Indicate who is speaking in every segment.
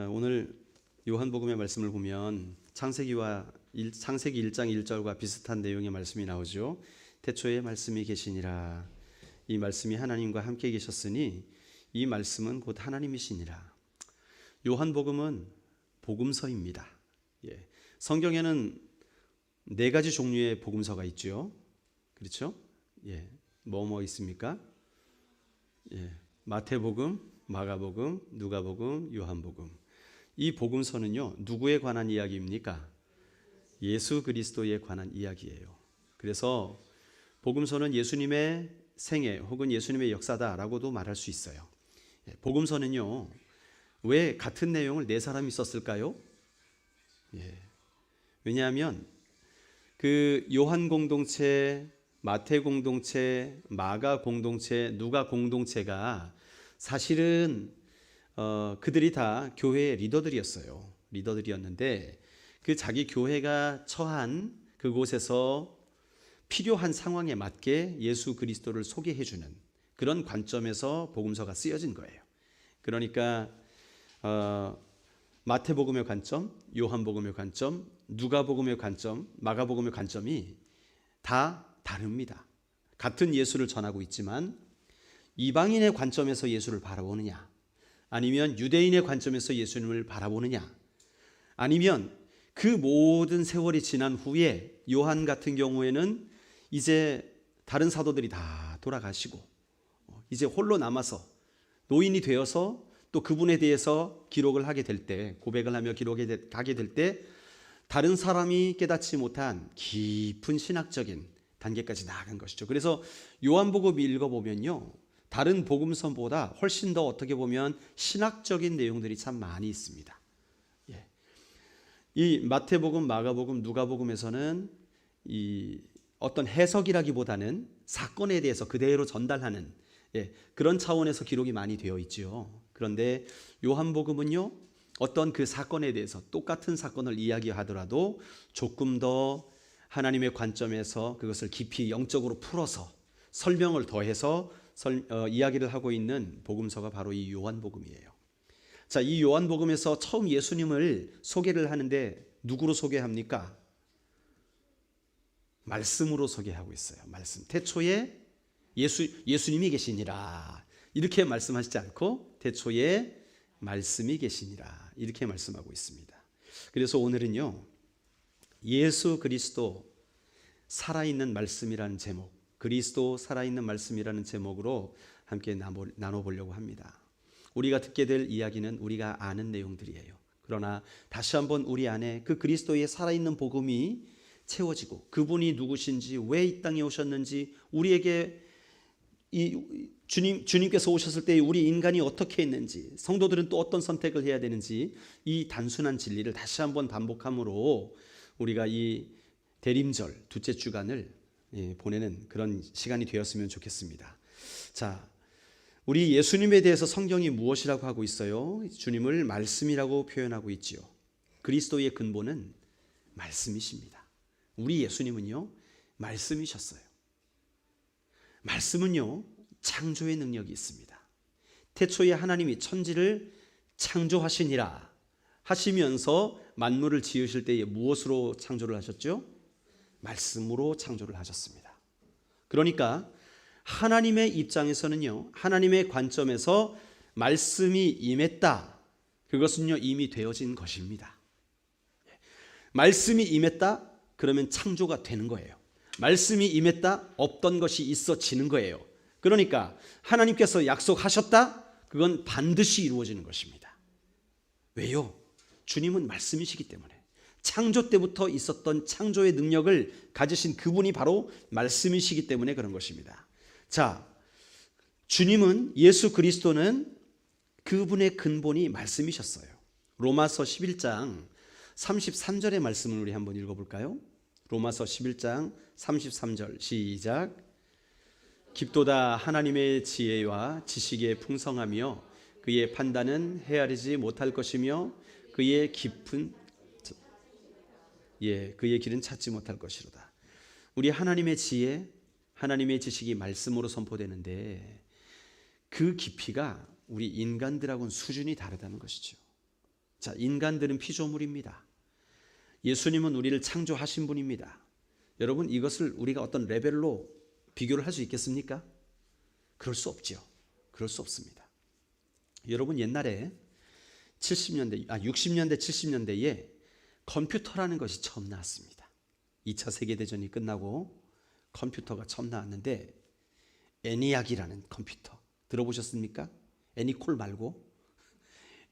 Speaker 1: 오늘 요한복음의 말씀을 보면 창세기 1장 1절과 비슷한 내용의 말씀이 나오죠. 태초에 말씀이 계시니라. 이 말씀이 하나님과 함께 계셨으니 이 말씀은 곧 하나님이시니라. 요한복음은 복음서입니다. 성경에는 4가지 종류의 복음서가 있죠. 그렇죠? 뭐 있습니까? 마태복음, 마가복음, 누가복음, 요한복음. 이 복음서는요, 누구에 관한 이야기입니까? 예수 그리스도에 관한 이야기예요. 그래서 복음서는 예수님의 생애 혹은 예수님의 역사다라고도 말할 수 있어요. 복음서는요, 왜 같은 내용을 4사람이 썼을까요? 왜냐하면 그 요한 공동체, 마태 공동체, 마가 공동체, 누가 공동체가 사실은 그들이 다 교회의 리더들이었는데 그 자기 교회가 처한 그곳에서 필요한 상황에 맞게 예수 그리스도를 소개해주는 그런 관점에서 복음서가 쓰여진 거예요. 그러니까 마태복음의 관점, 요한복음의 관점, 누가복음의 관점, 마가복음의 관점이 다 다릅니다. 같은 예수를 전하고 있지만 이방인의 관점에서 예수를 바라보느냐, 아니면 유대인의 관점에서 예수님을 바라보느냐, 아니면 그 모든 세월이 지난 후에 요한 같은 경우에는 이제 다른 사도들이 다 돌아가시고 이제 홀로 남아서 노인이 되어서 또 그분에 대해서 기록을 하게 될 때, 고백을 하며 기록하게 될 때 다른 사람이 깨닫지 못한 깊은 신학적인 단계까지 나아간 것이죠. 그래서 요한복음 읽어보면요, 다른 복음서보다 훨씬 더 어떻게 보면 신학적인 내용들이 참 많이 있습니다. 이 마태복음, 마가복음, 누가복음에서는 이 어떤 해석이라기보다는 사건에 대해서 그대로 전달하는 그런 차원에서 기록이 많이 되어 있죠. 그런데 요한복음은요, 어떤 그 사건에 대해서 똑같은 사건을 이야기하더라도 조금 더 하나님의 관점에서 그것을 깊이 영적으로 풀어서 설명을 더해서 이야기를 하고 있는 복음서가 바로 이 요한복음이에요. 자, 이 요한복음에서 처음 예수님을 소개를 하는데 누구로 소개합니까? 말씀으로 소개하고 있어요. 말씀. 태초에 예수님이 계시니라. 이렇게 말씀하시지 않고 태초에 말씀이 계시니라. 이렇게 말씀하고 있습니다. 그래서 오늘은요, 예수 그리스도 살아있는 말씀이라는 제목, 그리스도 살아있는 말씀이라는 제목으로 함께 나눠보려고 합니다. 우리가 듣게 될 이야기는 우리가 아는 내용들이에요. 그러나 다시 한번 우리 안에 그 그리스도의 살아있는 복음이 채워지고 그분이 누구신지, 왜 이 땅에 오셨는지, 우리에게 주님께서 오셨을 때 우리 인간이 어떻게 했는지, 성도들은 또 어떤 선택을 해야 되는지, 이 단순한 진리를 다시 한번 반복함으로 우리가 이 대림절 둘째 주간을 보내는 그런 시간이 되었으면 좋겠습니다. 자, 우리 예수님에 대해서 성경이 무엇이라고 하고 있어요? 주님을 말씀이라고 표현하고 있지요. 그리스도의 근본은 말씀이십니다. 우리 예수님은요, 말씀이셨어요. 말씀은요, 창조의 능력이 있습니다. 태초에 하나님이 천지를 창조하시니라 하시면서 만물을 지으실 때에 무엇으로 창조를 하셨죠? 말씀으로 창조를 하셨습니다. 그러니까 하나님의 입장에서는요, 하나님의 관점에서 말씀이 임했다, 그것은요 이미 되어진 것입니다. 말씀이 임했다, 그러면 창조가 되는 거예요. 말씀이 임했다, 없던 것이 있어지는 거예요. 그러니까 하나님께서 약속하셨다, 그건 반드시 이루어지는 것입니다. 왜요? 주님은 말씀이시기 때문에. 창조 때부터 있었던 창조의 능력을 가지신 그분이 바로 말씀이시기 때문에 그런 것입니다. 자, 주님은, 예수 그리스도는 그분의 근본이 말씀이셨어요. 로마서 11장 33절의 말씀을 우리 한번 읽어볼까요? 로마서 11장 33절 시작. 깊도다 하나님의 지혜와 지식에 풍성하며 그의 판단은 헤아리지 못할 것이며 그의 그의 길은 찾지 못할 것이로다. 우리 하나님의 지혜, 하나님의 지식이 말씀으로 선포되는데 그 깊이가 우리 인간들하고는 수준이 다르다는 것이죠. 자, 인간들은 피조물입니다. 예수님은 우리를 창조하신 분입니다. 여러분, 이것을 우리가 어떤 레벨로 비교를 할 수 있겠습니까? 그럴 수 없죠. 그럴 수 없습니다. 여러분, 옛날에 60년대, 70년대에 컴퓨터라는 것이 처음 나왔습니다. 2차 세계대전이 끝나고 컴퓨터가 처음 나왔는데, 애니악이라는 컴퓨터 들어보셨습니까? 애니콜 말고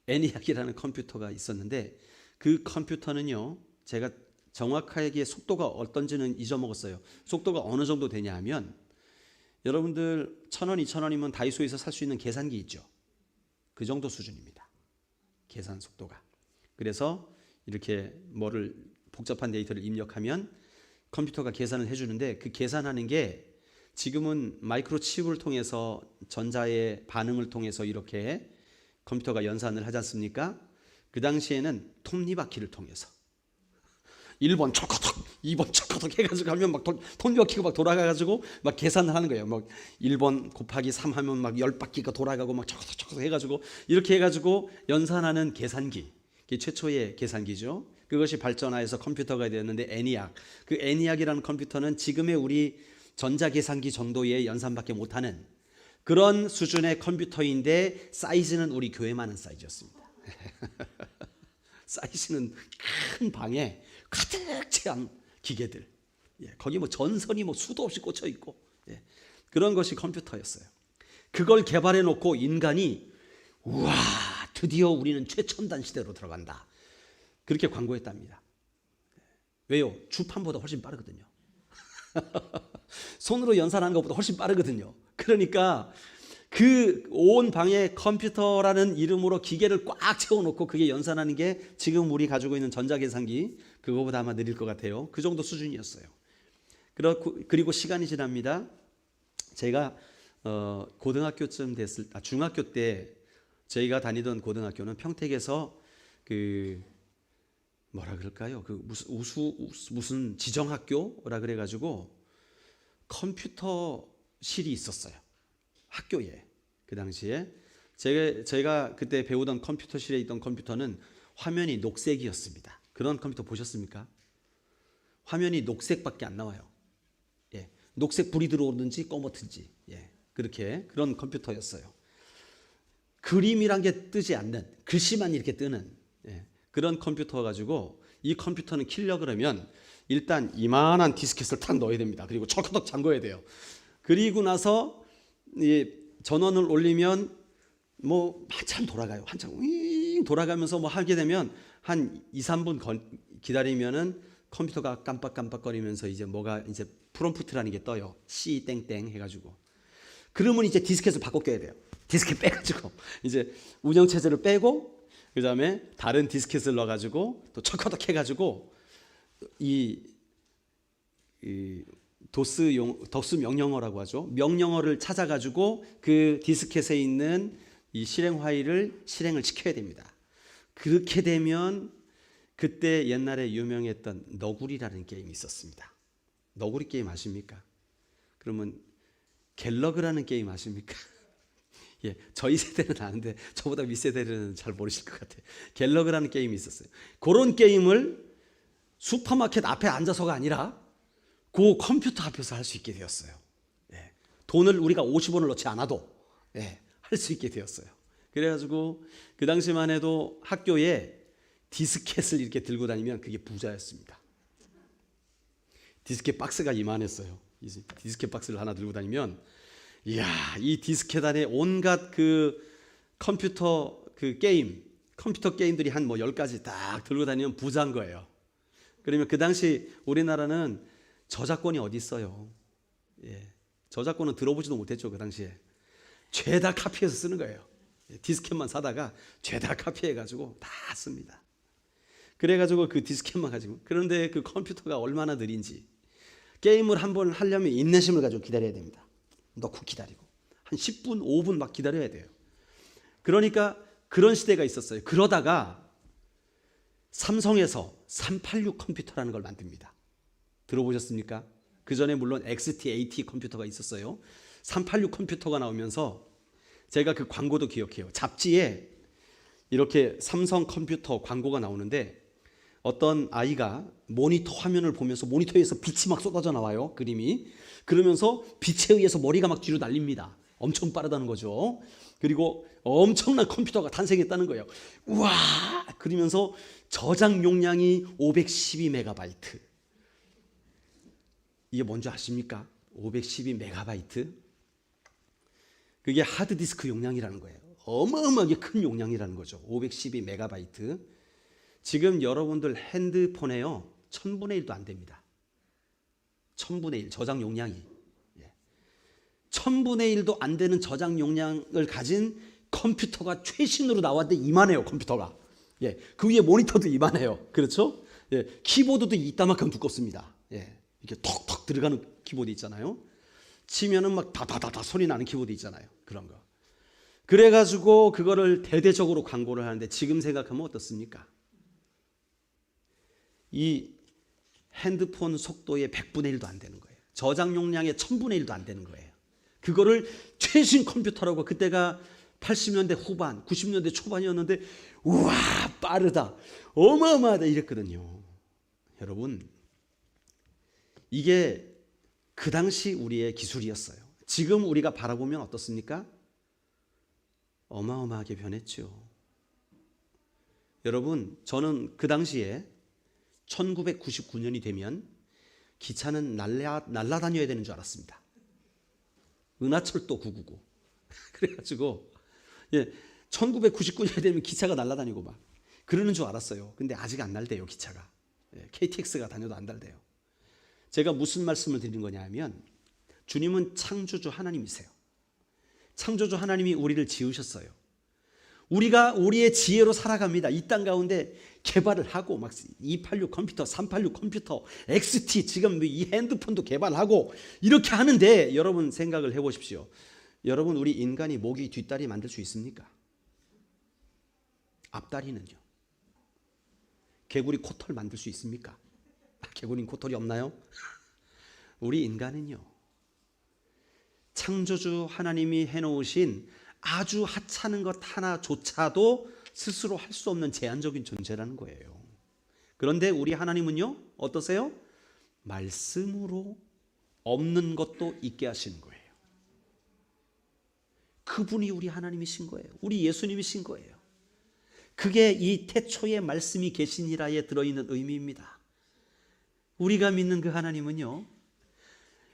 Speaker 1: 애니악이라는 컴퓨터가 있었는데, 그 컴퓨터는요, 제가 정확하게 속도가 어떤지는 잊어먹었어요. 속도가 어느 정도 되냐 하면, 여러분들 1,000원, 2,000원이면 다이소에서 살 수 있는 계산기 있죠. 그 정도 수준입니다. 계산 속도가. 그래서 이렇게 뭐를 복잡한 데이터를 입력하면 컴퓨터가 계산을 해주는데, 그 계산하는 게 지금은 마이크로칩을 통해서 전자의 반응을 통해서 이렇게 컴퓨터가 연산을 하지 않습니까? 그 당시에는 톱니바퀴를 통해서 1번 초코톡, 2번 초코톡 해가지고 하면 막 톱니바퀴가 막 돌아가가지고 막 계산을 하는 거예요. 막 1번 곱하기 3 하면 막 10바퀴가 돌아가고 막 초코톡 해가지고 이렇게 해가지고 연산하는 계산기. 그게 최초의 계산기죠. 그것이 발전하여서 컴퓨터가 되었는데, 애니악. 그 애니악이라는 컴퓨터는 지금의 우리 전자계산기 정도의 연산밖에 못하는 그런 수준의 컴퓨터인데, 사이즈는 우리 교회만한 사이즈였습니다. 사이즈는 큰 방에 가득 채운 기계들, 거기 뭐 전선이 뭐 수도 없이 꽂혀 있고, 그런 것이 컴퓨터였어요. 그걸 개발해 놓고 인간이, 우와, 드디어 우리는 최첨단 시대로 들어간다, 그렇게 광고했답니다. 왜요? 주판보다 훨씬 빠르거든요. 손으로 연산하는 것보다 훨씬 빠르거든요. 그러니까 그 온 방에 컴퓨터라는 이름으로 기계를 꽉 채워놓고 그게 연산하는 게 지금 우리 가지고 있는 전자계산기 그거보다 아마 느릴 것 같아요. 그 정도 수준이었어요. 그리고 시간이 지납니다. 제가 고등학교쯤 됐을, 중학교 때 저희가 다니던 고등학교는 평택에서 그 뭐라 그럴까요? 그 무슨 지정학교라 그래가지고 컴퓨터실이 있었어요. 학교에. 그 당시에 제가 그때 배우던 컴퓨터실에 있던 컴퓨터는 화면이 녹색이었습니다. 그런 컴퓨터 보셨습니까? 화면이 녹색밖에 안 나와요. 녹색 불이 들어오든지 검었든지, 그런 컴퓨터였어요. 그림이란 게 뜨지 않는, 글씨만 이렇게 뜨는, 그런 컴퓨터 가지고, 이 컴퓨터는 키려 그러면 일단 이만한 디스켓을 탁 넣어야 됩니다. 그리고 철커덕 잠궈야 돼요. 그리고 나서 전원을 올리면 뭐 한참 돌아가요. 한참 돌아가면서 뭐 하게 되면 한 2, 3분 기다리면은 컴퓨터가 깜빡깜빡거리면서 이제 뭐가 이제 프롬프트라는 게 떠요. C 땡땡 해가지고. 그러면 이제 디스켓을 바꿔 껴야 돼요. 디스켓 빼가지고 이제 운영체제를 빼고 그 다음에 다른 디스켓을 넣어가지고 또 척커덕 해가지고 이 도스 명령어라고 하죠. 명령어를 찾아가지고 그 디스켓에 있는 이 실행 파일을 실행을 시켜야 됩니다. 그렇게 되면 그때 옛날에 유명했던 너구리라는 게임이 있었습니다. 너구리 게임 아십니까? 그러면 갤러그라는 게임 아십니까? 저희 세대는 아는데 저보다 윗세대는 잘 모르실 것 같아요. 갤러그라는 게임이 있었어요. 그런 게임을 슈퍼마켓 앞에 앉아서가 아니라 그 컴퓨터 앞에서 할 수 있게 되었어요. 돈을 우리가 50원을 넣지 않아도 할 수 있게 되었어요. 그래가지고 그 당시만 해도 학교에 디스켓을 이렇게 들고 다니면 그게 부자였습니다. 디스켓 박스가 이만했어요. 디스켓 박스를 하나 들고 다니면, 이야, 이 디스켓 안에 온갖 그 컴퓨터 게임들이 한 뭐 10가지 딱 들고 다니면 부자인 거예요. 그러면 그 당시 우리나라는 저작권이 어디 있어요? 저작권은 들어보지도 못했죠. 그 당시에 죄다 카피해서 쓰는 거예요. 디스켓만 사다가 죄다 카피해가지고 다 씁니다. 그래가지고 그 디스켓만 가지고, 그런데 그 컴퓨터가 얼마나 느린지, 게임을 한번 하려면 인내심을 가지고 기다려야 됩니다. 넣고 기다리고 한 10분, 5분 막 기다려야 돼요. 그러니까 그런 시대가 있었어요. 그러다가 삼성에서 386 컴퓨터라는 걸 만듭니다. 들어보셨습니까? 그 전에 물론 XT80 컴퓨터가 있었어요. 386 컴퓨터가 나오면서 제가 그 광고도 기억해요. 잡지에 이렇게 삼성 컴퓨터 광고가 나오는데 어떤 아이가 모니터 화면을 보면서 모니터에서 빛이 막 쏟아져 나와요. 그림이. 그러면서 빛에 의해서 머리가 막 뒤로 날립니다. 엄청 빠르다는 거죠. 그리고 엄청난 컴퓨터가 탄생했다는 거예요. 우와! 그러면서 저장 용량이 512메가바이트. 이게 뭔지 아십니까? 512메가바이트. 그게 하드디스크 용량이라는 거예요. 어마어마하게 큰 용량이라는 거죠. 512메가바이트. 지금 여러분들 핸드폰에요 1000분의 1도 안 됩니다. 1000분의 1 저장 용량이. 1000분의 1도 안 되는 저장 용량을 가진 컴퓨터가 최신으로 나왔는데 이만해요. 컴퓨터가. 그 위에 모니터도 이만해요. 그렇죠? 키보드도 이따만큼 두껍습니다. 이렇게 톡톡 들어가는 키보드 있잖아요. 치면은 막 다다다다 소리 나는 키보드 있잖아요. 그런 거. 그래가지고 그거를 대대적으로 광고를 하는데 지금 생각하면 어떻습니까? 이 핸드폰 속도의 100분의 1도 안 되는 거예요. 저장 용량의 1000분의 1도 안 되는 거예요. 그거를 최신 컴퓨터라고. 그때가 80년대 후반, 90년대 초반이었는데 우와 빠르다, 어마어마하다 이랬거든요. 여러분, 이게 그 당시 우리의 기술이었어요. 지금 우리가 바라보면 어떻습니까? 어마어마하게 변했죠. 여러분, 저는 그 당시에 1999년이 되면 기차는 날아다녀야 되는 줄 알았습니다. 은하철도 999. 그래가지고 1999년이 되면 기차가 날아다니고 막 그러는 줄 알았어요. 근데 아직 안 날대요, 기차가. KTX가 다녀도 안 날대요. 제가 무슨 말씀을 드리는 거냐 하면, 주님은 창조주 하나님이세요. 창조주 하나님이 우리를 지으셨어요. 우리가 우리의 지혜로 살아갑니다. 이 땅 가운데 개발을 하고 막 286 컴퓨터, 386 컴퓨터, XT, 지금 이 핸드폰도 개발하고 이렇게 하는데, 여러분 생각을 해보십시오. 여러분, 우리 인간이 목이 뒷다리 만들 수 있습니까? 앞다리는요? 개구리 코털 만들 수 있습니까? 개구리는 코털이 없나요? 우리 인간은요, 창조주 하나님이 해놓으신 아주 하찮은 것 하나조차도 스스로 할 수 없는 제한적인 존재라는 거예요. 그런데 우리 하나님은요, 어떠세요? 말씀으로 없는 것도 있게 하시는 거예요. 그분이 우리 하나님이신 거예요. 우리 예수님이신 거예요. 그게 이 태초에 말씀이 계시니라에 들어있는 의미입니다. 우리가 믿는 그 하나님은요,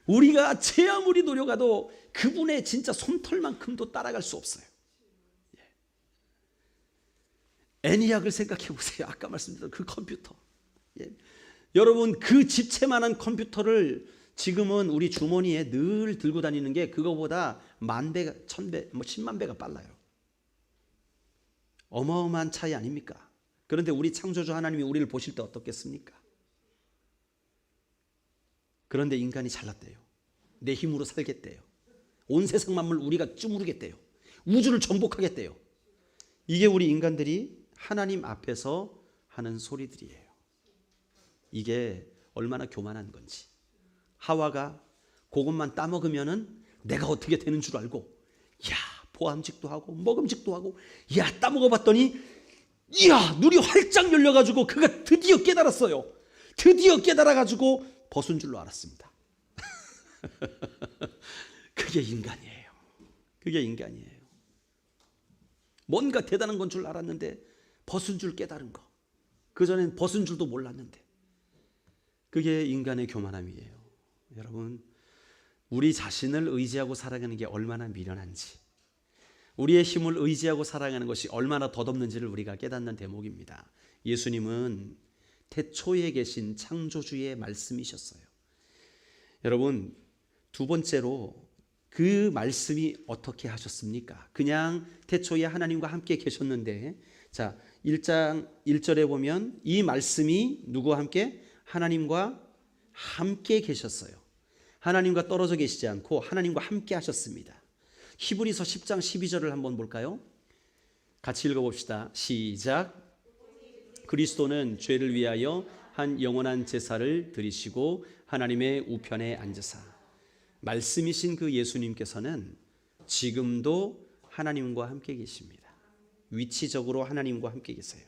Speaker 1: 우리가 제 아무리 노력해도 그분의 진짜 솜털만큼도 따라갈 수 없어요. 애니악을 생각해 보세요. 아까 말씀드린 그 컴퓨터. 여러분, 그 집채만한 컴퓨터를 지금은 우리 주머니에 늘 들고 다니는 게 그거보다 10,000배, 1000배, 10만 배가 빨라요. 어마어마한 차이 아닙니까? 그런데 우리 창조주 하나님이 우리를 보실 때 어떻겠습니까? 그런데 인간이 잘났대요. 내 힘으로 살겠대요. 온 세상 만물 우리가 쭈무르겠대요. 우주를 정복하겠대요. 이게 우리 인간들이 하나님 앞에서 하는 소리들이에요. 이게 얼마나 교만한 건지. 하와가 그것만 따먹으면은 내가 어떻게 되는 줄 알고, 야, 보암직도 하고 먹음직도 하고, 야, 따먹어봤더니 이야, 눈이 활짝 열려가지고 그가 드디어 깨달았어요. 드디어 깨달아가지고 벗은 줄로 알았습니다. 그게 인간이에요. 그게 인간이에요. 뭔가 대단한 건 줄 알았는데 벗은 줄 깨달은 거. 그전엔 벗은 줄도 몰랐는데. 그게 인간의 교만함이에요. 여러분, 우리 자신을 의지하고 살아가는 게 얼마나 미련한지, 우리의 힘을 의지하고 살아가는 것이 얼마나 덧없는지를 우리가 깨닫는 대목입니다. 예수님은 태초에 계신 창조주의 말씀이셨어요. 여러분, 두 번째로 그 말씀이 어떻게 하셨습니까? 그냥 태초에 하나님과 함께 계셨는데, 자, 1장 1절에 보면 이 말씀이 누구와 함께? 하나님과 함께 계셨어요. 하나님과 떨어져 계시지 않고 하나님과 함께 하셨습니다. 히브리서 10장 12절을 한번 볼까요? 같이 읽어봅시다. 시작. 그리스도는 죄를 위하여 한 영원한 제사를 드리시고 하나님의 우편에 앉으사. 말씀이신 그 예수님께서는 지금도 하나님과 함께 계십니다. 위치적으로 하나님과 함께 계세요.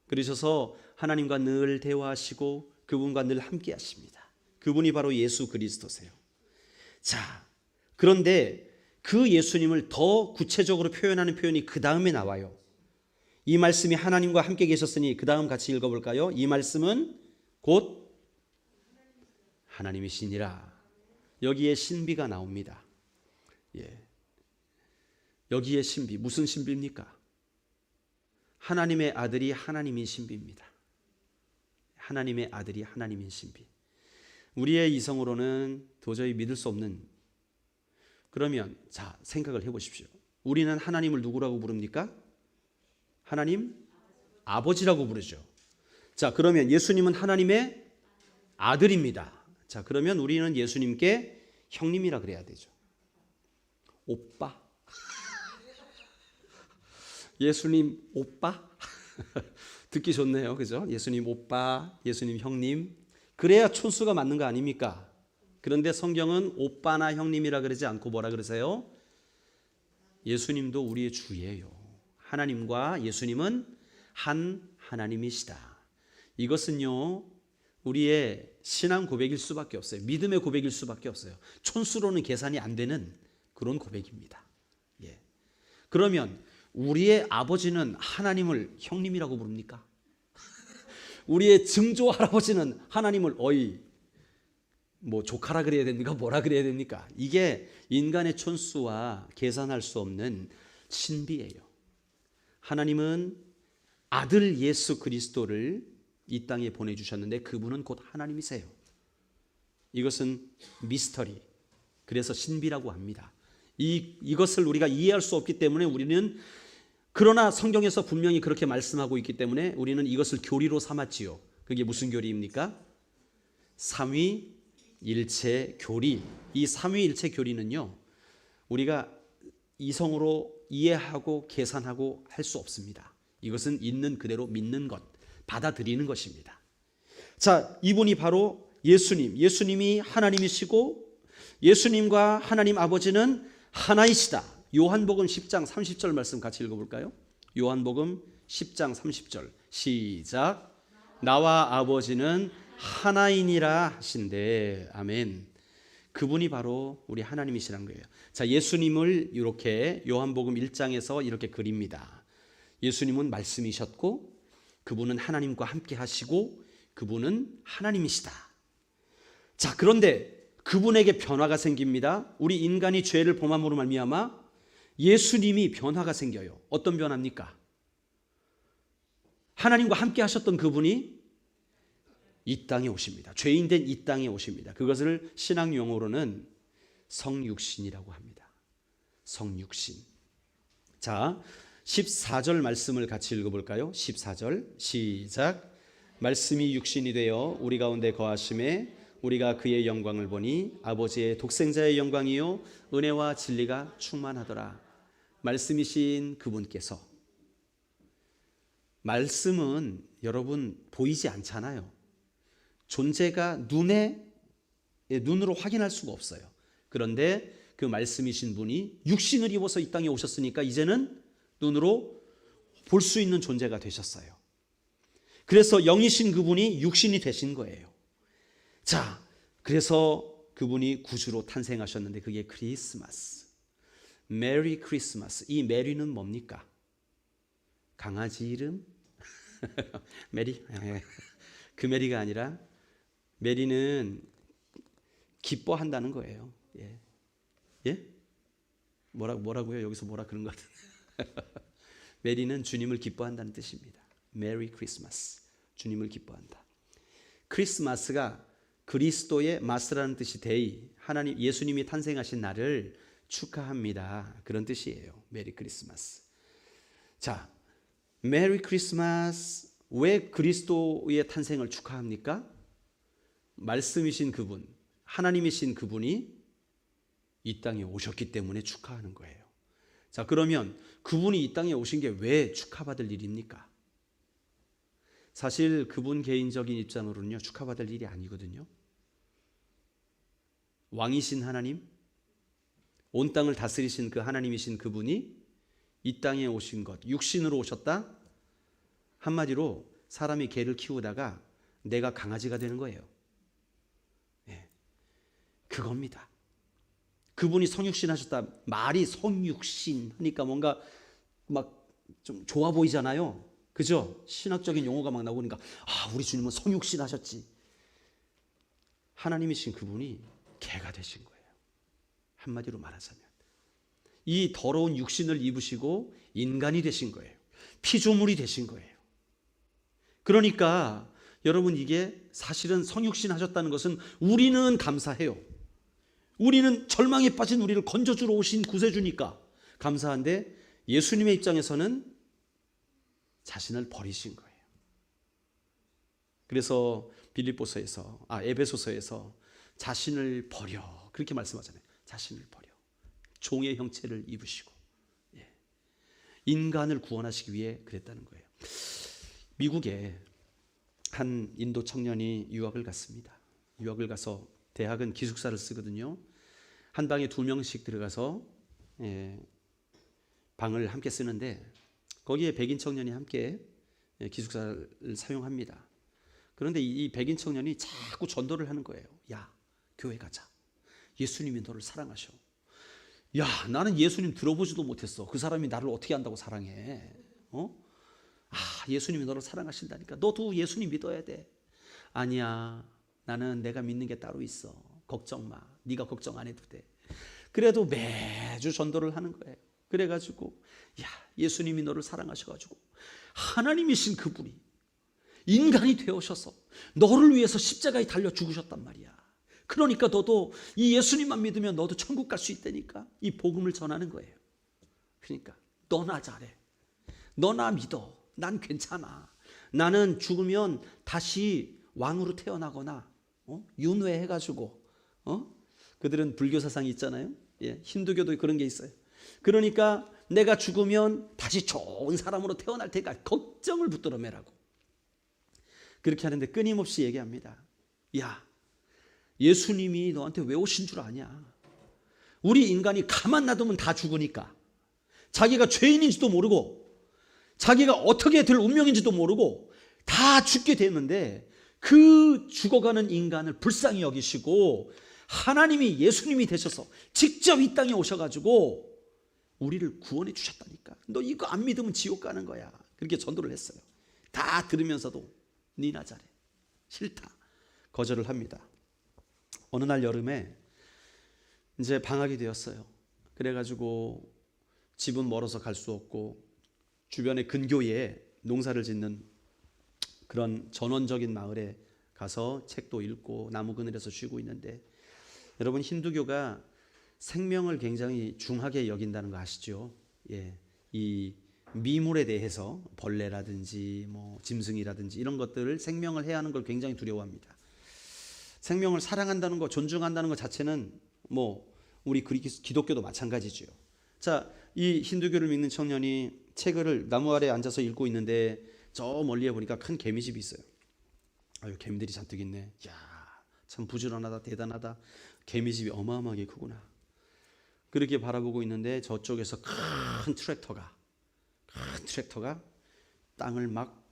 Speaker 1: 그러셔서 하나님과 늘 대화하시고 그분과 늘 함께 하십니다. 그분이 바로 예수 그리스도세요. 자, 그런데 그 예수님을 더 구체적으로 표현하는 표현이 그 다음에 나와요. 이 말씀이 하나님과 함께 계셨으니 그 다음 같이 읽어볼까요? 이 말씀은 곧 하나님이시니라. 여기에 신비가 나옵니다. 예. 여기에 신비, 무슨 신비입니까? 하나님의 아들이 하나님인 신비입니다. 하나님의 아들이 하나님인 신비. 우리의 이성으로는 도저히 믿을 수 없는. 그러면 자, 생각을 해보십시오. 우리는 하나님을 누구라고 부릅니까? 하나님 아버지라고 부르죠. 자, 그러면 예수님은 하나님의 아들입니다. 자, 그러면 우리는 예수님께 형님이라 그래야 되죠. 오빠. 예수님 오빠? 듣기 좋네요. 그죠? 예수님 오빠, 예수님 형님. 그래야 촌수가 맞는 거 아닙니까? 그런데 성경은 오빠나 형님이라 그러지 않고 뭐라 그러세요? 예수님도 우리의 주예요. 하나님과 예수님은 한 하나님이시다. 이것은요, 우리의 신앙 고백일 수밖에 없어요. 믿음의 고백일 수밖에 없어요. 촌수로는 계산이 안 되는 그런 고백입니다. 예. 그러면 우리의 아버지는 하나님을 형님이라고 부릅니까? 우리의 증조 할아버지는 하나님을 어이, 뭐 조카라 그래야 됩니까? 뭐라 그래야 됩니까? 이게 인간의 촌수와 계산할 수 없는 신비예요. 하나님은 아들 예수 그리스도를 이 땅에 보내주셨는데 그분은 곧 하나님이세요. 이것은 미스터리, 그래서 신비라고 합니다. 이것을 우리가 이해할 수 없기 때문에 우리는, 그러나 성경에서 분명히 그렇게 말씀하고 있기 때문에 우리는 이것을 교리로 삼았지요. 그게 무슨 교리입니까? 삼위일체 교리. 이 삼위일체 교리는요, 우리가 이성으로 이해하고 계산하고 할 수 없습니다. 이것은 있는 그대로 믿는 것, 받아들이는 것입니다. 자, 이분이 바로 예수님. 예수님이 하나님이시고 예수님과 하나님 아버지는 하나이시다. 요한복음 10장 30절 말씀 같이 읽어볼까요? 요한복음 10장 30절 시작. 나와 아버지는 하나이니라 하신대. 아멘. 그분이 바로 우리 하나님이시란 거예요. 자, 예수님을 이렇게 요한복음 1장에서 이렇게 그립니다. 예수님은 말씀이셨고 그분은 하나님과 함께 하시고 그분은 하나님이시다. 자, 그런데 그분에게 변화가 생깁니다. 우리 인간이 죄를 범함으로 말미암아 예수님이 변화가 생겨요. 어떤 변화입니까? 하나님과 함께 하셨던 그분이 이 땅에 오십니다. 죄인 된 이 땅에 오십니다. 그것을 신학 용어로는 성육신이라고 합니다. 성육신. 자, 14절 말씀을 같이 읽어볼까요? 14절 시작. 말씀이 육신이 되어 우리 가운데 거하심에 우리가 그의 영광을 보니 아버지의 독생자의 영광이요 은혜와 진리가 충만하더라. 말씀이신 그분께서, 말씀은 여러분 보이지 않잖아요. 존재가 눈으로 확인할 수가 없어요. 그런데 그 말씀이신 분이 육신을 입어서 이 땅에 오셨으니까 이제는 눈으로 볼 수 있는 존재가 되셨어요. 그래서 영이신 그분이 육신이 되신 거예요. 자, 그래서 그분이 구주로 탄생하셨는데 그게 크리스마스. 메리 크리스마스. 이 메리는 뭡니까? 강아지 이름? 메리? 그 메리가 아니라 메리는 기뻐한다는 거예요. 예? 예? 뭐라고요? 여기서 뭐라 그런 것 같은데. 메리는 주님을 기뻐한다는 뜻입니다. 메리 크리스마스. 주님을 기뻐한다. 크리스마스가 그리스도의 마스라는 뜻이 데이, 하나님 예수님이 탄생하신 날을 축하합니다. 그런 뜻이에요. 메리 크리스마스. 자, 메리 크리스마스. 왜 그리스도의 탄생을 축하합니까? 말씀이신 그분, 하나님이신 그분이 이 땅에 오셨기 때문에 축하하는 거예요. 자, 그러면 그분이 이 땅에 오신 게 왜 축하받을 일입니까? 사실 그분 개인적인 입장으로는요, 축하받을 일이 아니거든요. 왕이신 하나님, 온 땅을 다스리신 그 하나님이신 그분이 이 땅에 오신 것, 육신으로 오셨다? 한마디로 사람이 개를 키우다가 내가 강아지가 되는 거예요. 예, 그겁니다. 그분이 성육신 하셨다. 말이 성육신 하니까 뭔가 막 좀 좋아 보이잖아요. 그죠? 신학적인 용어가 막 나오니까 우리 주님은 성육신 하셨지. 하나님이신 그분이 개가 되신 거예요. 한마디로 말하자면 이 더러운 육신을 입으시고 인간이 되신 거예요. 피조물이 되신 거예요. 그러니까 여러분, 이게 사실은 성육신 하셨다는 것은 우리는 감사해요. 우리는 절망에 빠진 우리를 건져주러 오신 구세주니까 감사한데, 예수님의 입장에서는 자신을 버리신 거예요. 그래서 에베소서에서 자신을 버려 그렇게 말씀하잖아요. 자신을 버려 종의 형체를 입으시고 인간을 구원하시기 위해 그랬다는 거예요. 미국에 한 인도 청년이 유학을 갔습니다. 유학을 가서 대학은 기숙사를 쓰거든요. 한 방에 2명씩 들어가서 방을 함께 쓰는데 거기에 백인 청년이 함께 기숙사를 사용합니다. 그런데 이 백인 청년이 자꾸 전도를 하는 거예요. 야, 교회 가자. 예수님이 너를 사랑하셔. 야, 나는 예수님 들어보지도 못했어. 그 사람이 나를 어떻게 안다고 사랑해? 예수님이 너를 사랑하신다니까. 너도 예수님 믿어야 돼. 아니야, 나는 내가 믿는 게 따로 있어. 걱정 마. 네가 걱정 안 해도 돼. 그래도 매주 전도를 하는 거예요. 그래가지고 예수님이 너를 사랑하셔가지고 하나님이신 그분이 인간이 되어셔서 너를 위해서 십자가에 달려 죽으셨단 말이야. 그러니까 너도 이 예수님만 믿으면 너도 천국 갈 수 있다니까. 이 복음을 전하는 거예요. 그러니까 너나 잘해. 너나 믿어. 난 괜찮아. 나는 죽으면 다시 왕으로 태어나거나 윤회해가지고 그들은 불교 사상이 있잖아요. 힌두교도 그런 게 있어요. 그러니까 내가 죽으면 다시 좋은 사람으로 태어날 테니까 걱정을 붙들어 매라고. 그렇게 하는데 끊임없이 얘기합니다. 야, 예수님이 너한테 왜 오신 줄 아냐? 우리 인간이 가만 놔두면 다 죽으니까 자기가 죄인인지도 모르고 자기가 어떻게 될 운명인지도 모르고 다 죽게 되는데 그 죽어가는 인간을 불쌍히 여기시고 하나님이 예수님이 되셔서 직접 이 땅에 오셔가지고 우리를 구원해 주셨다니까. 너 이거 안 믿으면 지옥 가는 거야. 그렇게 전도를 했어요. 다 들으면서도 니나 잘해. 싫다. 거절을 합니다. 어느 날 여름에 이제 방학이 되었어요. 그래가지고 집은 멀어서 갈 수 없고 주변에 근교에 농사를 짓는 그런 전원적인 마을에 가서 책도 읽고 나무 그늘에서 쉬고 있는데, 여러분, 힌두교가 생명을 굉장히 중하게 여긴다는 거 아시죠? 이 미물에 대해서 벌레라든지 뭐 짐승이라든지 이런 것들을 생명을 해야 하는 걸 굉장히 두려워합니다. 생명을 사랑한다는 거, 존중한다는 것 자체는 뭐 우리 기독교도 마찬가지죠. 자, 이 힌두교를 믿는 청년이 책을 나무 아래 앉아서 읽고 있는데 저 멀리에 보니까 큰 개미집이 있어요. 개미들이 잔뜩 있네. 야, 참 부지런하다, 대단하다. 개미집이 어마어마하게 크구나. 그렇게 바라보고 있는데 저쪽에서 큰 트랙터가 땅을 막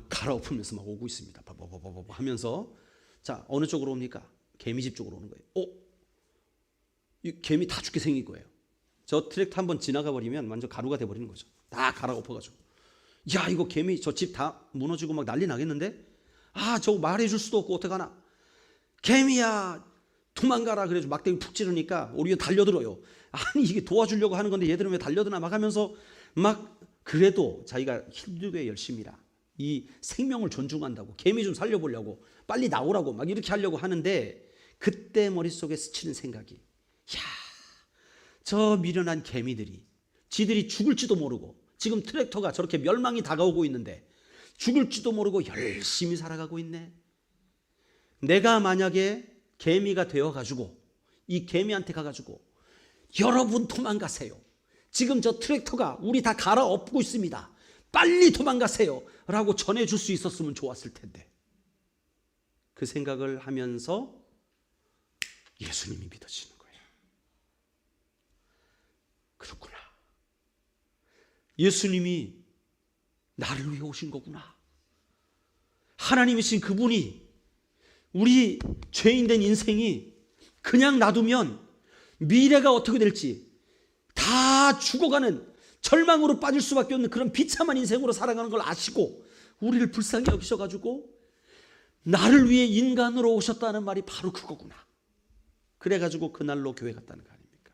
Speaker 1: 갈아엎으면서 막 오고 있습니다. 바바바바바 하면서, 자, 어느 쪽으로 옵니까? 개미집 쪽으로 오는 거예요. 이 개미 다 죽게 생긴 거예요. 저 트랙터 한번 지나가 버리면 완전 가루가 돼 버리는 거죠. 다 갈아엎어가지고. 야, 이거 개미 저 집 다 무너지고 막 난리 나겠는데? 저거 말해줄 수도 없고 어떡하나? 개미야, 도망가라. 그래서 막대기 푹 찌르니까 우리가 달려들어요. 아니, 이게 도와주려고 하는 건데 얘들은 왜 달려드나 막 하면서 막, 그래도 자기가 힌두교의 열심이라 이 생명을 존중한다고 개미 좀 살려보려고 빨리 나오라고 막 이렇게 하려고 하는데, 그때 머릿속에 스치는 생각이, 야, 저 미련한 개미들이 지들이 죽을지도 모르고 지금 트랙터가 저렇게 멸망이 다가오고 있는데 죽을지도 모르고 열심히 살아가고 있네. 내가 만약에 개미가 되어가지고 이 개미한테 가가지고 여러분 도망가세요. 지금 저 트랙터가 우리 다 갈아엎고 있습니다. 빨리 도망가세요. 라고 전해줄 수 있었으면 좋았을 텐데. 그 생각을 하면서 예수님이 믿어지는 거예요. 그렇구나. 예수님이 나를 위해 오신 거구나. 하나님이신 그분이 우리 죄인된 인생이 그냥 놔두면 미래가 어떻게 될지 다 죽어가는 절망으로 빠질 수밖에 없는 그런 비참한 인생으로 살아가는 걸 아시고 우리를 불쌍히 여기셔가지고 나를 위해 인간으로 오셨다는 말이 바로 그거구나. 그래가지고 그날로 교회 갔다는 거 아닙니까?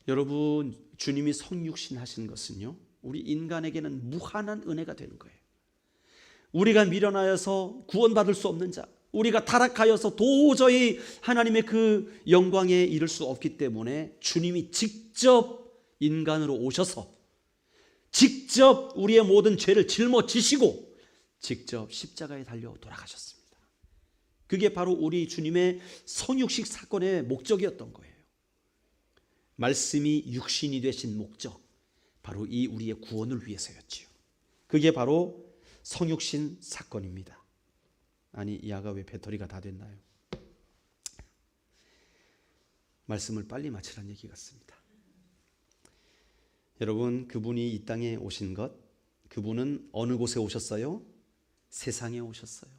Speaker 1: 여러분, 주님이 성육신 하신 것은요, 우리 인간에게는 무한한 은혜가 되는 거예요. 우리가 미련하여서 구원받을 수 없는 자, 우리가 타락하여서 도저히 하나님의 그 영광에 이를 수 없기 때문에 주님이 직접 인간으로 오셔서 직접 우리의 모든 죄를 짊어지시고 직접 십자가에 달려 돌아가셨습니다. 그게 바로 우리 주님의 성육식 사건의 목적이었던 거예요. 말씀이 육신이 되신 목적, 바로 이 우리의 구원을 위해서였지요. 그게 바로 성육신 사건입니다. 아니, 이 아가 왜 배터리가 다 됐나요? 말씀을 빨리 마치라는 얘기 같습니다. 여러분, 그분이 이 땅에 오신 것, 그분은 어느 곳에 오셨어요? 세상에 오셨어요.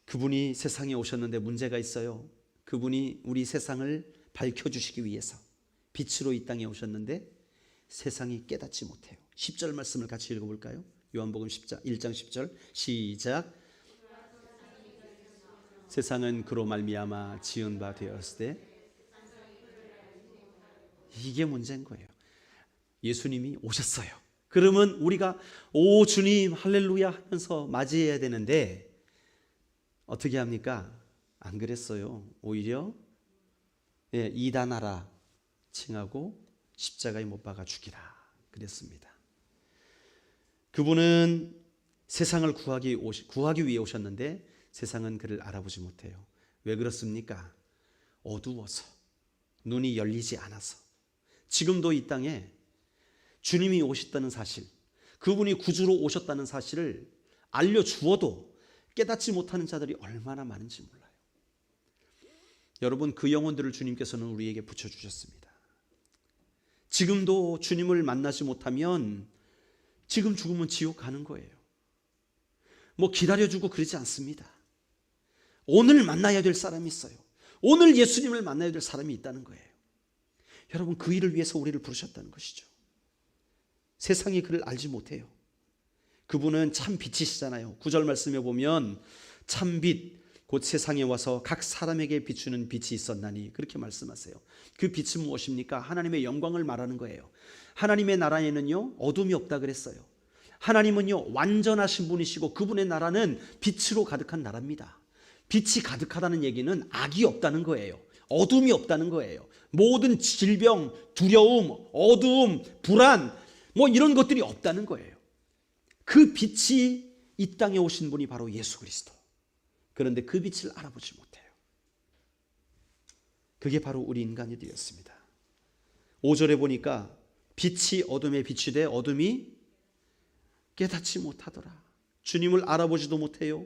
Speaker 1: 그분이 세상에 오셨는데 문제가 있어요. 그분이 우리 세상을 밝혀주시기 위해서 빛으로 이 땅에 오셨는데 세상이 깨닫지 못해요. 10절 말씀을 같이 읽어볼까요? 요한복음 1장 10절 시작. 세상은 그로 말미암아 지은 바 되었을 때, 이게 문제인 거예요. 예수님이 오셨어요. 그러면 우리가 오 주님 할렐루야 하면서 맞이해야 되는데 어떻게 합니까? 안 그랬어요. 오히려 이단하라 칭하고 십자가에 못 박아 죽이라 그랬습니다. 그분은 세상을 구하기 위해 오셨는데 세상은 그를 알아보지 못해요. 왜 그렇습니까? 어두워서, 눈이 열리지 않아서. 지금도 이 땅에 주님이 오셨다는 사실, 그분이 구주로 오셨다는 사실을 알려주어도 깨닫지 못하는 자들이 얼마나 많은지 몰라요. 여러분, 그 영혼들을 주님께서는 우리에게 붙여주셨습니다. 지금도 주님을 만나지 못하면 지금 죽으면 지옥 가는 거예요. 뭐 기다려주고 그러지 않습니다. 오늘 만나야 될 사람이 있어요. 오늘 예수님을 만나야 될 사람이 있다는 거예요. 여러분, 그 일을 위해서 우리를 부르셨다는 것이죠. 세상이 그를 알지 못해요. 그분은 참 빛이시잖아요. 9절 말씀에 보면 참빛 곧 세상에 와서 각 사람에게 비추는 빛이 있었나니 그렇게 말씀하세요. 그 빛은 무엇입니까? 하나님의 영광을 말하는 거예요. 하나님의 나라에는요 어둠이 없다 그랬어요. 하나님은요 완전하신 분이시고 그분의 나라는 빛으로 가득한 나라입니다. 빛이 가득하다는 얘기는 악이 없다는 거예요. 어둠이 없다는 거예요. 모든 질병, 두려움, 어두움, 불안 뭐 이런 것들이 없다는 거예요. 그 빛이 이 땅에 오신 분이 바로 예수 그리스도. 그런데 그 빛을 알아보지 못해요. 그게 바로 우리 인간이었습니다. 5절에 보니까 빛이 어둠에 비추되 어둠이 깨닫지 못하더라. 주님을 알아보지도 못해요.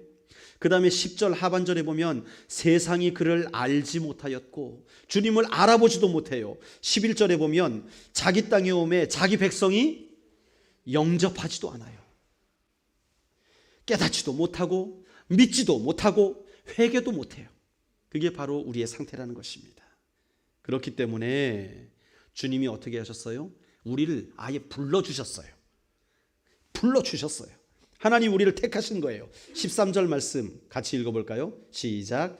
Speaker 1: 그 다음에 10절 하반절에 보면 세상이 그를 알지 못하였고 주님을 알아보지도 못해요. 11절에 보면 자기 땅에 오매 자기 백성이 영접하지도 않아요. 깨닫지도 못하고 믿지도 못하고 회개도 못해요. 그게 바로 우리의 상태라는 것입니다. 그렇기 때문에 주님이 어떻게 하셨어요? 우리를 아예 불러주셨어요. 불러주셨어요. 하나님 우리를 택하신 거예요. 13절 말씀 같이 읽어볼까요? 시작.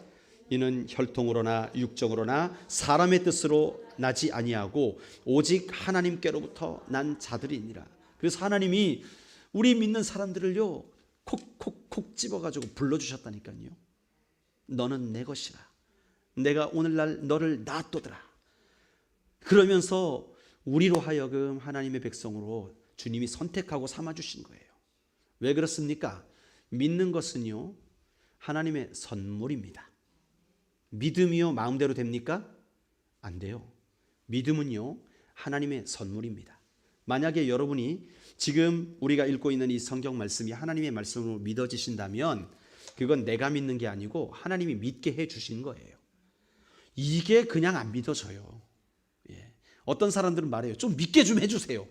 Speaker 1: 이는 혈통으로나 육정으로나 사람의 뜻으로 나지 아니하고 오직 하나님께로부터 난 자들이니라. 그래서 하나님이 우리 믿는 사람들을요 콕콕콕 집어가지고 불러주셨다니까요. 너는 내 것이라. 내가 오늘날 너를 놔두더라. 그러면서 우리로 하여금 하나님의 백성으로 주님이 선택하고 삼아주신 거예요. 왜 그렇습니까? 믿는 것은요 하나님의 선물입니다. 믿음이요 마음대로 됩니까? 안 돼요. 믿음은요 하나님의 선물입니다. 만약에 여러분이 지금 우리가 읽고 있는 이 성경 말씀이 하나님의 말씀으로 믿어지신다면 그건 내가 믿는 게 아니고 하나님이 믿게 해 주신 거예요. 이게 그냥 안 믿어져요. 어떤 사람들은 말해요. 좀 믿게 좀 해주세요.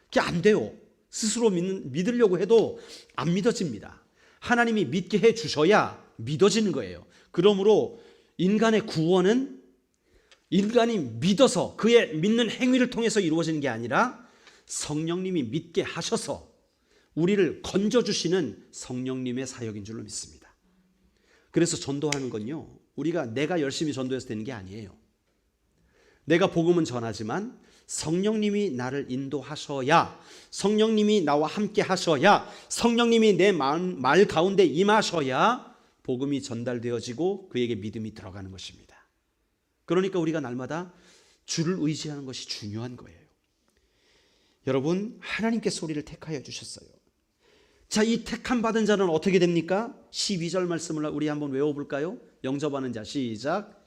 Speaker 1: 그게 안 돼요. 스스로 믿으려고 해도 안 믿어집니다. 하나님이 믿게 해주셔야 믿어지는 거예요. 그러므로 인간의 구원은 인간이 믿어서 그의 믿는 행위를 통해서 이루어지는 게 아니라 성령님이 믿게 하셔서 우리를 건져주시는 성령님의 사역인 줄로 믿습니다. 그래서 전도하는 건요, 내가 열심히 전도해서 되는 게 아니에요. 내가 복음은 전하지만 성령님이 나를 인도하셔야, 성령님이 나와 함께 하셔야, 성령님이 내 말 가운데 임하셔야 복음이 전달되어지고 그에게 믿음이 들어가는 것입니다. 그러니까 우리가 날마다 주를 의지하는 것이 중요한 거예요. 여러분, 하나님께서 우리를 택하여 주셨어요. 자, 이 택함 받은 자는 어떻게 됩니까? 12절 말씀을 우리 한번 외워볼까요? 영접하는 자, 시작.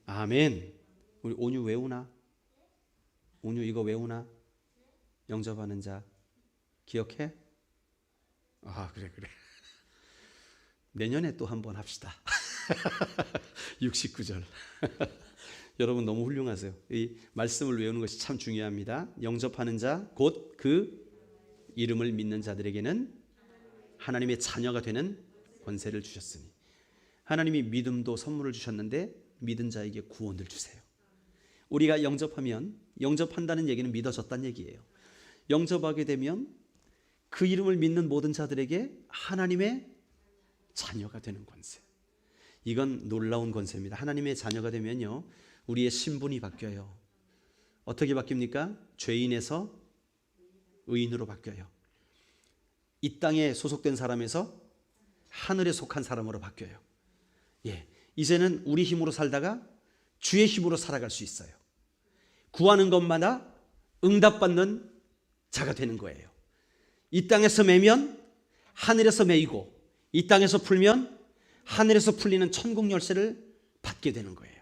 Speaker 1: 아멘. 우리 온유 외우나? 온유 이거 외우나? 영접하는 자 기억해? 아, 그래. 내년에 또 한번 합시다. 69절. 여러분 너무 훌륭하세요. 이 말씀을 외우는 것이 참 중요합니다. 영접하는 자 곧 그 이름을 믿는 자들에게는 하나님의 자녀가 되는 권세를 주셨으니, 하나님이 믿음도 선물을 주셨는데 믿은 자에게 구원을 주세요. 우리가 영접한다는 얘기는 믿어졌다는 얘기예요. 영접하게 되면 그 이름을 믿는 모든 자들에게 하나님의 자녀가 되는 권세. 이건 놀라운 권세입니다. 하나님의 자녀가 되면요, 우리의 신분이 바뀌어요. 어떻게 바뀝니까? 죄인에서 의인으로 바뀌어요. 이 땅에 소속된 사람에서 하늘에 속한 사람으로 바뀌어요. 이제는 우리 힘으로 살다가 주의 힘으로 살아갈 수 있어요. 구하는 것마다 응답받는 자가 되는 거예요. 이 땅에서 매면 하늘에서 매이고, 이 땅에서 풀면 하늘에서 풀리는 천국 열쇠를 받게 되는 거예요.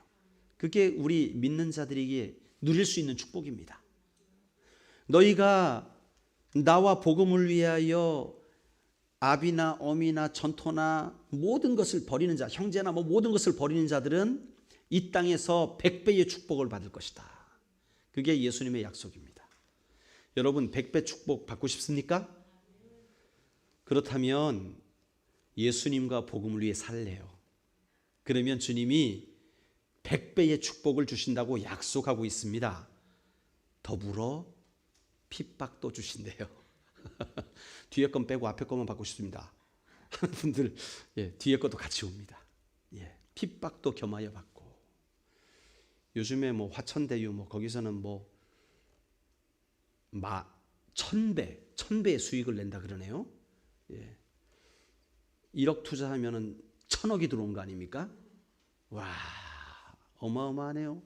Speaker 1: 그게 우리 믿는 자들에게 누릴 수 있는 축복입니다. 너희가 나와 복음을 위하여 아비나 어미나 전토나 모든 것을 버리는 자, 형제나 모든 것을 버리는 자들은 이 땅에서 100배의 축복을 받을 것이다. 그게 예수님의 약속입니다. 여러분 100배 축복 받고 싶습니까? 그렇다면 예수님과 복음을 위해 살래요. 그러면 주님이 100배의 축복을 주신다고 약속하고 있습니다. 더불어 핍박도 주신대요. 뒤에 건 빼고 앞에 것만 받고 싶습니다 하는 분들, 뒤에 것도 같이 옵니다. 핍박도 겸하여 받고, 요즘에 화천대유 거기서는 1000배의 수익을 낸다 그러네요. 1억 투자하면은 1000억이 들어온 거 아닙니까? 와, 어마어마하네요.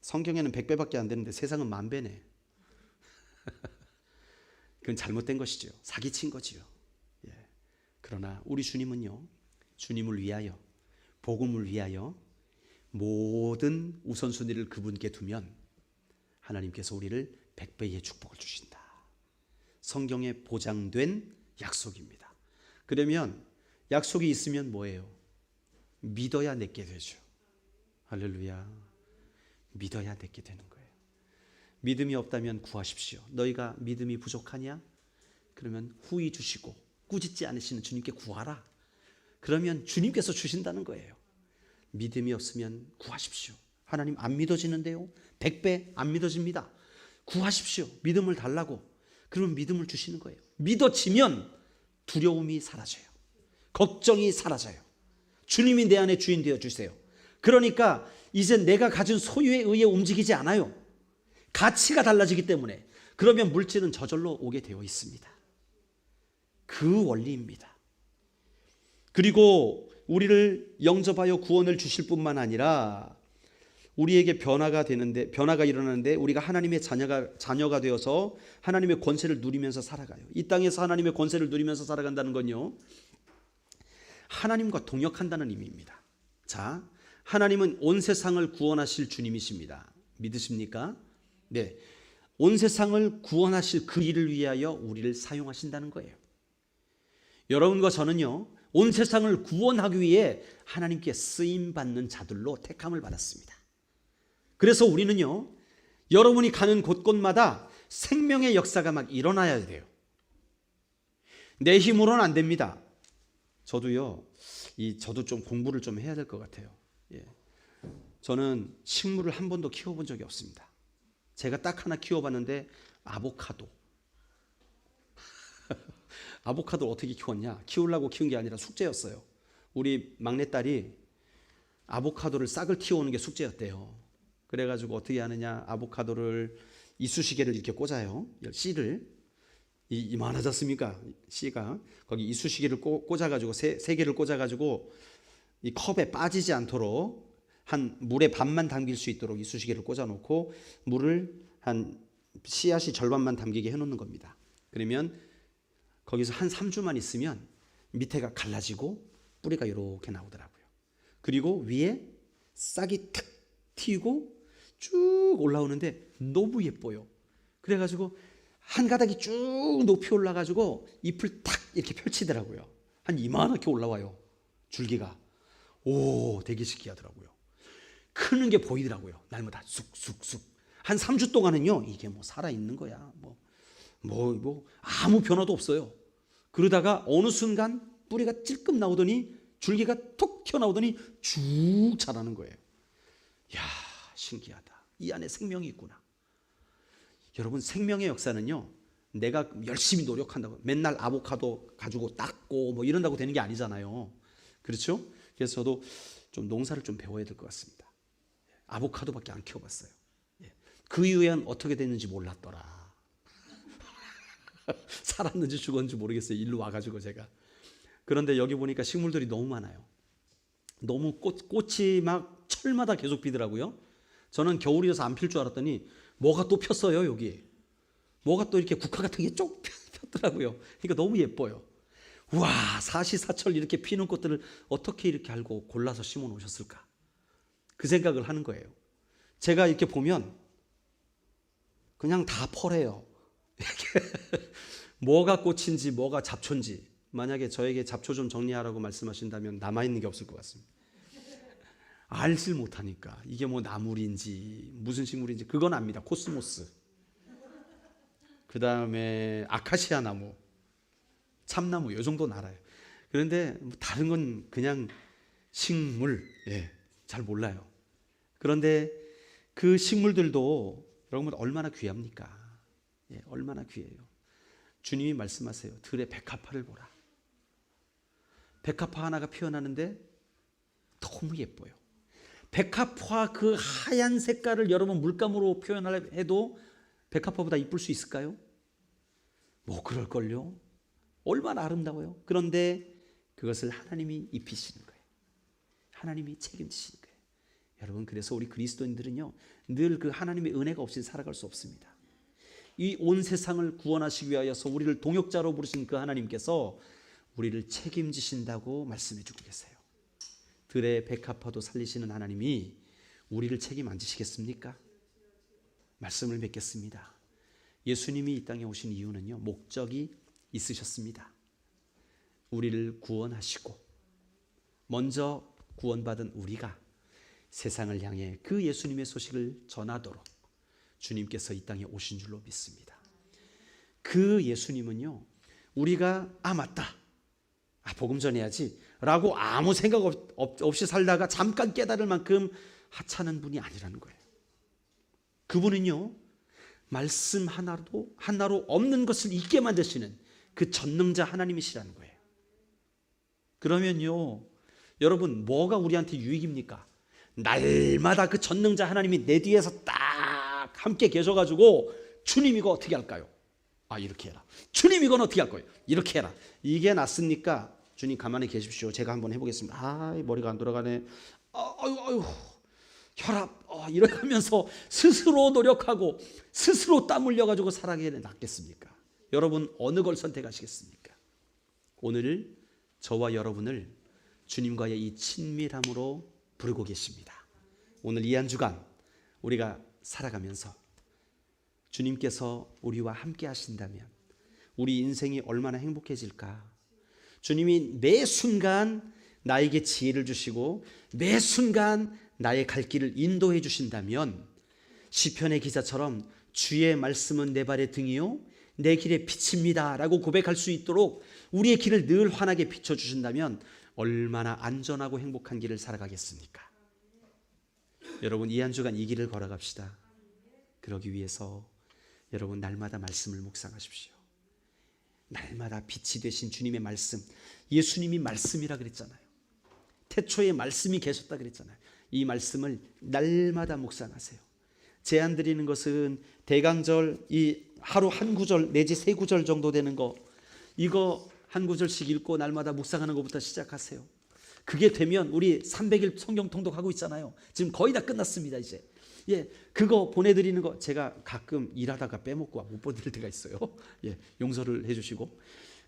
Speaker 1: 성경에는 100배밖에 안 되는데 세상은 10,000배네. 그건 잘못된 것이죠. 사기친 거지요. 그러나 우리 주님은요, 주님을 위하여, 복음을 위하여 모든 우선순위를 그분께 두면 하나님께서 우리를 100배의 축복을 주신다. 성경에 보장된 약속입니다. 그러면 약속이 있으면 뭐예요? 믿어야 내게 되죠. 할렐루야. 믿어야 내게 되는 거예요. 믿음이 없다면 구하십시오. 너희가 믿음이 부족하냐? 그러면 후히 주시고 꾸짖지 않으시는 주님께 구하라. 그러면 주님께서 주신다는 거예요. 믿음이 없으면 구하십시오. 하나님 안 믿어지는데요? 100배 안 믿어집니다. 구하십시오. 믿음을 달라고. 그러면 믿음을 주시는 거예요. 믿어지면 두려움이 사라져요. 걱정이 사라져요. 주님이 내 안에 주인 되어 주세요. 그러니까 이제 내가 가진 소유에 의해 움직이지 않아요. 가치가 달라지기 때문에. 그러면 물질은 저절로 오게 되어 있습니다. 그 원리입니다. 그리고 우리를 영접하여 구원을 주실 뿐만 아니라 우리에게 변화가 일어나는데 우리가 하나님의 자녀가 되어서 하나님의 권세를 누리면서 살아가요. 이 땅에서 하나님의 권세를 누리면서 살아간다는 건요, 하나님과 동역한다는 의미입니다. 자, 하나님은 온 세상을 구원하실 주님이십니다. 믿으십니까? 네, 온 세상을 구원하실 그 일을 위하여 우리를 사용하신다는 거예요. 여러분과 저는요, 온 세상을 구원하기 위해 하나님께 쓰임받는 자들로 택함을 받았습니다. 그래서 우리는요, 여러분이 가는 곳곳마다 생명의 역사가 막 일어나야 돼요. 내 힘으로는 안 됩니다. 저도 좀 공부를 좀 해야 될 것 같아요. 예. 저는 식물을 한 번도 키워본 적이 없습니다. 제가 딱 하나 키워봤는데 아보카도. 아보카도를 어떻게 키웠냐? 키우려고 키운 게 아니라 숙제였어요. 우리 막내딸이 아보카도를 싹을 틔워오는 게 숙제였대요. 그래가지고 어떻게 하느냐? 아보카도를 이쑤시개를 이렇게 꽂아요. 씨를 이만하졌습니까? 씨가 거기 이쑤시개를 꽂아가지고 세 개를 꽂아가지고 이 컵에 빠지지 않도록 한 물에 반만 담길 수 있도록 이쑤시개를 꽂아놓고 물을 한 씨앗이 절반만 담기게 해놓는 겁니다. 그러면 거기서 한 3주만 있으면 밑에가 갈라지고 뿌리가 이렇게 나오더라고요. 그리고 위에 싹이 탁 튀고 쭉 올라오는데 너무 예뻐요. 그래가지고 한 가닥이 쭉 높이 올라가지고 잎을 탁 이렇게 펼치더라고요. 한 이만하게 올라와요. 줄기가. 오, 되게 신기하더라고요. 크는 게 보이더라고요. 날마다 쑥쑥쑥. 한 3주 동안은요, 이게 뭐 살아있는 거야. 아무 변화도 없어요. 그러다가 어느 순간 뿌리가 찔끔 나오더니 줄기가 톡 튀어나오더니 쭉 자라는 거예요. 이야, 신기하다. 이 안에 생명이 있구나. 여러분, 생명의 역사는요, 내가 열심히 노력한다고 맨날 아보카도 가지고 닦고 뭐 이런다고 되는 게 아니잖아요. 그렇죠? 그래서 저도 좀 농사를 좀 배워야 될 것 같습니다. 아보카도밖에 안 키워봤어요. 그 이후엔 어떻게 됐는지 몰랐더라. 살았는지 죽었는지 모르겠어요. 일로 와가지고 제가. 그런데 여기 보니까 식물들이 너무 많아요. 너무 꽃이 막 철마다 계속 피더라고요. 저는 겨울이어서 안 필 줄 알았더니 뭐가 또 폈어요. 여기 뭐가 또 이렇게 국화 같은 게 쭉 폈더라고요. 그러니까 너무 예뻐요. 와, 사시사철 이렇게 피는 꽃들을 어떻게 이렇게 알고 골라서 심어 놓으셨을까? 그 생각을 하는 거예요. 제가 이렇게 보면 그냥 다 펄해요. 뭐가 꽃인지 뭐가 잡초인지, 만약에 저에게 잡초 좀 정리하라고 말씀하신다면 남아있는 게 없을 것 같습니다. 알질 못하니까 이게 뭐 나물인지 무슨 식물인지 그건 압니다. 코스모스, 그 다음에 아카시아 나무, 참나무, 요 정도는 알아요. 그런데 다른 건 그냥 식물, 잘 몰라요. 그런데 그 식물들도 여러분 얼마나 귀합니까? 얼마나 귀해요. 주님이 말씀하세요. 들의 백합화를 보라. 백합화 하나가 피어나는데 너무 예뻐요. 백합화 그 하얀 색깔을 여러분 물감으로 표현하려 해도 백합화보다 이쁠 수 있을까요? 뭐 그럴걸요. 얼마나 아름다워요. 그런데 그것을 하나님이 입히시는 거예요. 하나님이 책임지시는 거예요. 여러분, 그래서 우리 그리스도인들은요, 늘 그 하나님의 은혜가 없이 살아갈 수 없습니다. 이 온 세상을 구원하시기 위하여서 우리를 동역자로 부르신 그 하나님께서 우리를 책임지신다고 말씀해 주고 계세요. 들의 백합화도 살리시는 하나님이 우리를 책임 안 지시겠습니까? 말씀을 맺겠습니다. 예수님이 이 땅에 오신 이유는요, 목적이 있으셨습니다. 우리를 구원하시고 먼저 구원받은 우리가 세상을 향해 그 예수님의 소식을 전하도록 주님께서 이 땅에 오신 줄로 믿습니다. 그 예수님은요, 우리가 맞다, 복음 전해야지 라고 아무 생각 없이 살다가 잠깐 깨달을 만큼 하찮은 분이 아니라는 거예요. 그분은요, 말씀 하나로 없는 것을 있게 만드시는 그 전능자 하나님이시라는 거예요. 그러면요, 여러분, 뭐가 우리한테 유익입니까? 날마다 그 전능자 하나님이 내 뒤에서 딱 함께 계셔가지고 주님 이거 어떻게 할까요? 이렇게 해라. 주님 이건 어떻게 할 거예요? 이렇게 해라. 이게 낫습니까? 주님 가만히 계십시오. 제가 한번 해보겠습니다. 머리가 안 돌아가네. 아유, 혈압. 이러면서 스스로 노력하고 스스로 땀 흘려가지고 살아가게 낫겠습니까? 여러분, 어느 걸 선택하시겠습니까? 오늘 저와 여러분을 주님과의 이 친밀함으로 부르고 계십니다. 오늘 이 한 주간 우리가 살아가면서 주님께서 우리와 함께 하신다면 우리 인생이 얼마나 행복해질까? 주님이 매 순간 나에게 지혜를 주시고 매 순간 나의 갈 길을 인도해 주신다면 시편의 기자처럼 주의 말씀은 내 발의 등이요 내 길의 빛입니다 라고 고백할 수 있도록 우리의 길을 늘 환하게 비춰주신다면 얼마나 안전하고 행복한 길을 살아가겠습니까? 여러분, 이 한 주간 이 길을 걸어갑시다. 그러기 위해서 여러분 날마다 말씀을 묵상하십시오. 날마다 빛이 되신 주님의 말씀, 예수님이 말씀이라 그랬잖아요. 태초에 말씀이 계셨다 그랬잖아요. 이 말씀을 날마다 묵상하세요. 제안 드리는 것은 대강절 이 하루 한 구절 내지 세 구절 정도 되는 거, 이거 한 구절씩 읽고 날마다 묵상하는 것부터 시작하세요. 그게 되면 우리 300일 성경 통독하고 있잖아요. 지금 거의 다 끝났습니다. 이제 그거 보내드리는 거 제가 가끔 일하다가 빼먹고 못 보내드릴 때가 있어요. 용서를 해주시고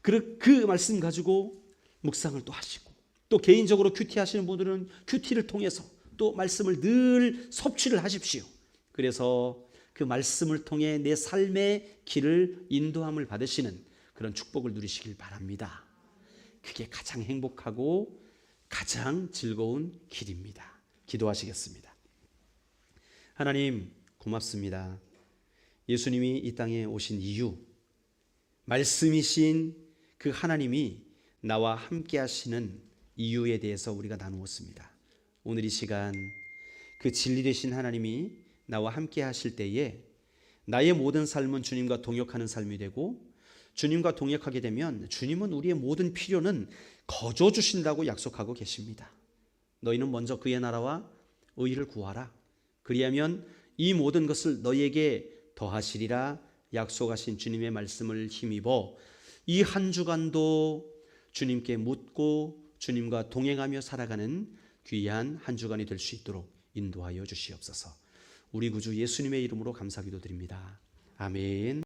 Speaker 1: 그 말씀 가지고 묵상을 또 하시고, 또 개인적으로 큐티 하시는 분들은 큐티를 통해서 또 말씀을 늘 섭취를 하십시오. 그래서 그 말씀을 통해 내 삶의 길을 인도함을 받으시는 그런 축복을 누리시길 바랍니다. 그게 가장 행복하고 가장 즐거운 길입니다. 기도하시겠습니다. 하나님 고맙습니다. 예수님이 이 땅에 오신 이유, 말씀이신 그 하나님이 나와 함께 하시는 이유에 대해서 우리가 나누었습니다. 오늘 이 시간 그 진리 되신 하나님이 나와 함께 하실 때에 나의 모든 삶은 주님과 동역하는 삶이 되고, 주님과 동역하게 되면 주님은 우리의 모든 필요는 거저 주신다고 약속하고 계십니다. 너희는 먼저 그의 나라와 의를 구하라. 그리하면 이 모든 것을 너희에게 더하시리라 약속하신 주님의 말씀을 힘입어 이 한 주간도 주님께 묻고 주님과 동행하며 살아가는 귀한 한 주간이 될 수 있도록 인도하여 주시옵소서. 우리 구주 예수님의 이름으로 감사기도 드립니다. 아멘.